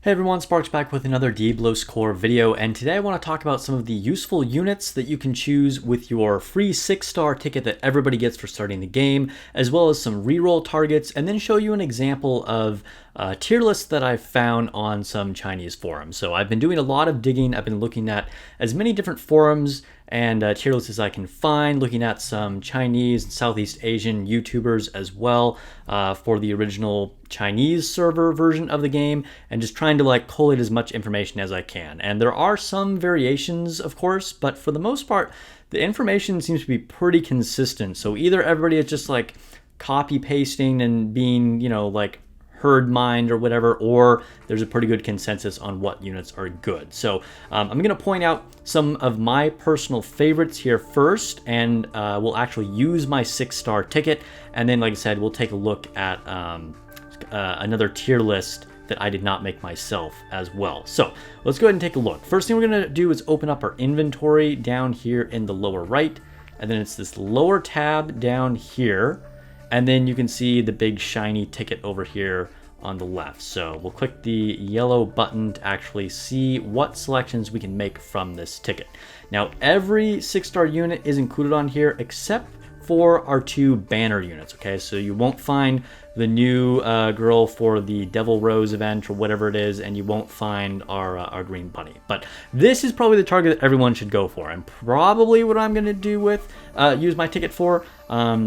Hey everyone, Sparks back with another Daiblos core video, and today I want to talk about some of the useful units that you can choose with your free 6-star ticket that everybody gets for starting the game, as well as some reroll targets, and then show you an example of tier lists that I've found on some Chinese forums. So I've been doing a lot of digging. I've been looking at as many different forums and tier lists as I can find, looking at some Chinese and Southeast Asian YouTubers as well for the original Chinese server version of the game, and just trying to collate as much information as I can. And there are some variations, of course, but for the most part, the information seems to be pretty consistent. So either everybody is just copy pasting and being, herd mind or whatever, or there's a pretty good consensus on what units are good. So I'm going to point out some of my personal favorites here first, and we'll actually use my 6-star ticket, and then like I said, we'll take a look at another tier list that I did not make myself as well. So let's go ahead and take a look. First thing we're going to do is open up our inventory down here in the lower right, and then it's this lower tab down here. And then you can see the big shiny ticket over here on the left. So we'll click the yellow button to actually see what selections we can make from this ticket. Now, every 6-star unit is included on here except for our 2 banner units, okay? So you won't find the new girl for the Devil Rose event or whatever it is, and you won't find our green bunny. But this is probably the target that everyone should go for, and probably what I'm gonna do with, use my ticket for.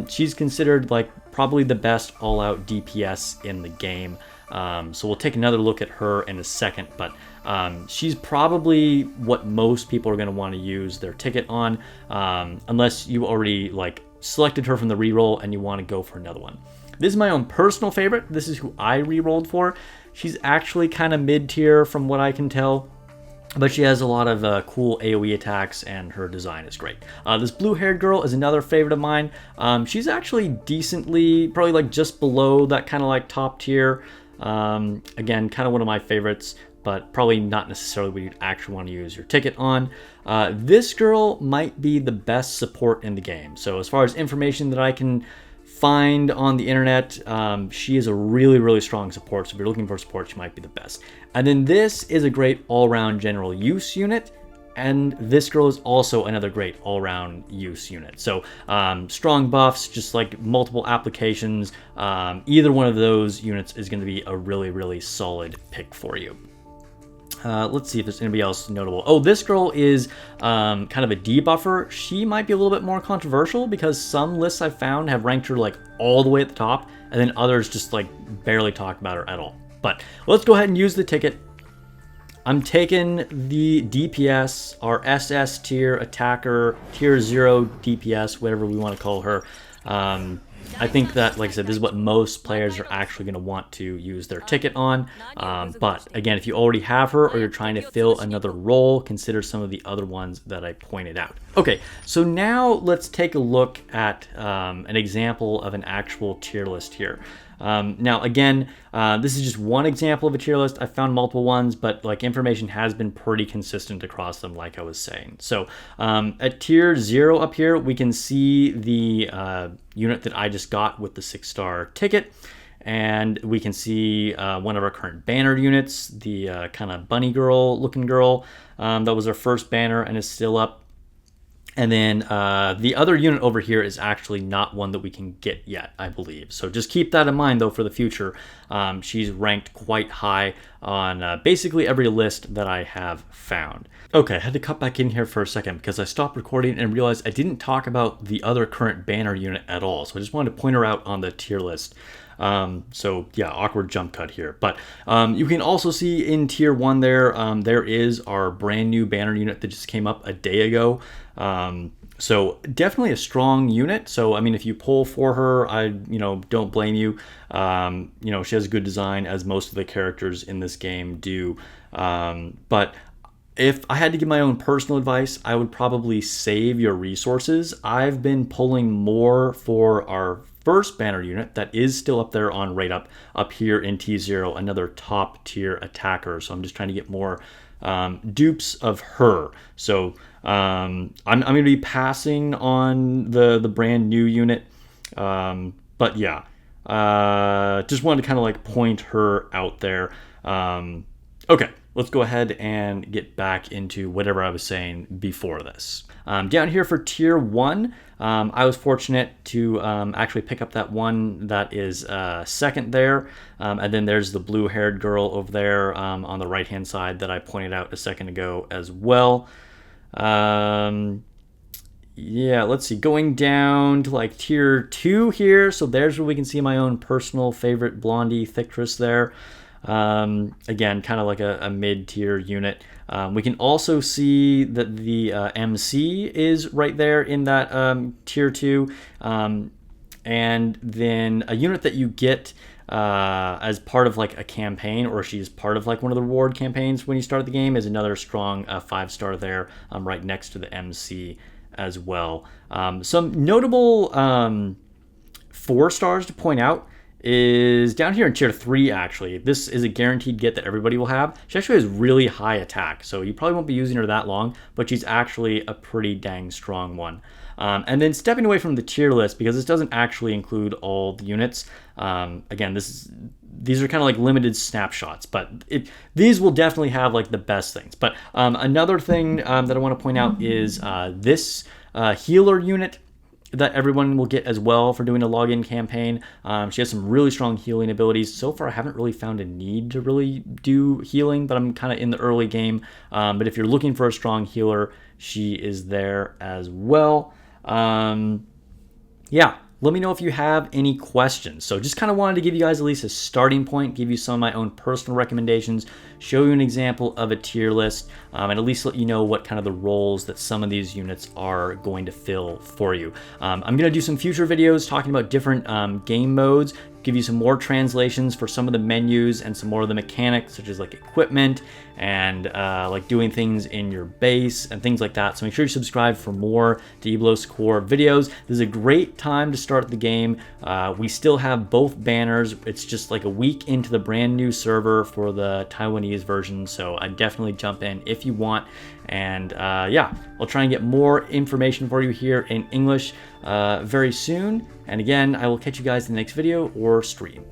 She's considered probably the best all-out DPS in the game. So we'll take another look at her in a second, but she's probably what most people are gonna wanna use their ticket on, unless you already selected her from the reroll and you want to go for another one. This is my own personal favorite. This is who I rerolled for. She's actually kind of mid-tier from what I can tell, but she has a lot of cool AoE attacks and her design is great. This blue-haired girl is another favorite of mine. She's actually decently, probably just below that kind of top tier. Again, kind of one of my favorites, but probably not necessarily what you'd actually want to use your ticket on. This girl might be the best support in the game. So as far as information that I can find on the internet, she is a really, really strong support. So if you're looking for support, she might be the best. And then this is a great all-round general use unit. And this girl is also another great all-round use unit. So strong buffs, just multiple applications. Either one of those units is going to be a really, really solid pick for you. Let's see if there's anybody else notable. Oh, this girl is kind of a debuffer. She might be a little bit more controversial because some lists I've found have ranked her all the way at the top, and then others just barely talk about her at all. But let's go ahead and use the ticket. I'm taking the DPS, our SS tier attacker, tier 0 DPS, whatever we want to call her. I think that, like I said, this is what most players are actually going to want to use their ticket on. But again, if you already have her or you're trying to fill another role, consider some of the other ones that I pointed out. Okay, so now let's take a look at an example of an actual tier list here. Now, again, this is just one example of a tier list. I found multiple ones, but information has been pretty consistent across them, like I was saying. So at tier 0 up here, we can see the unit that I just got with the 6-star ticket. And we can see one of our current banner units, the kind of bunny girl looking girl. That was our first banner and is still up. And then the other unit over here is actually not one that we can get yet, I believe. So just keep that in mind, though, for the future. She's ranked quite high on basically every list that I have found. Okay, I had to cut back in here for a second because I stopped recording and realized I didn't talk about the other current banner unit at all. So I just wanted to point her out on the tier list. So yeah, awkward jump cut here. But you can also see in tier 1 there, there is our brand new banner unit that just came up a day ago. So definitely a strong unit. So, I mean, if you pull for her, I, don't blame you. She has good design, as most of the characters in this game do. But if I had to give my own personal advice, I would probably save your resources. I've been pulling more for our first banner unit that is still up there on rate up here in T0, another top tier attacker. So I'm just trying to get more dupes of her. So I'm going to be passing on the brand new unit. But yeah, just wanted to kind of point her out there. Okay, let's go ahead and get back into whatever I was saying before this. Down here for tier 1, I was fortunate to actually pick up that one that is second there. And then there's the blue-haired girl over there on the right-hand side that I pointed out a second ago as well. Yeah, let's see, going down to like tier 2 here. So there's where we can see my own personal favorite blondie Thictress there. Again, kind of like a mid-tier unit. We can also see that the MC is right there in that tier 2. And then a unit that you get as part of like a campaign, or she's part of like one of the reward campaigns when you start the game, is another strong 5-star there, right next to the MC as well. Some notable 4 stars to point out is down here in tier 3. Actually, this is a guaranteed get that everybody will have. She actually has really high attack, so you probably won't be using her that long, but she's actually a pretty dang strong one. And then stepping away from the tier list, because this doesn't actually include all the units. Again, these are kind of like limited snapshots, but these will definitely have like the best things. But another thing that I want to point out is this healer unit that everyone will get as well for doing a login campaign. She has some really strong healing abilities. So far, I haven't really found a need to really do healing, but I'm kind of in the early game. But if you're looking for a strong healer, she is there as well. Yeah, let me know if you have any questions. So just kind of wanted to give you guys at least a starting point, give you some of my own personal recommendations, show you an example of a tier list, and at least let you know what kind of the roles that some of these units are going to fill for you. I'm going to do some future videos talking about different game modes, give you some more translations for some of the menus and some more of the mechanics, such as like equipment and like doing things in your base and things like that. So make sure you subscribe for more Daiblos core videos. This is a great time to start the game. We still have both banners. It's just like a week into the brand new server for the Taiwanese version, so I definitely jump in if you want. And yeah, I'll try and get more information for you here in English very soon. And again, I will catch you guys in the next video or stream.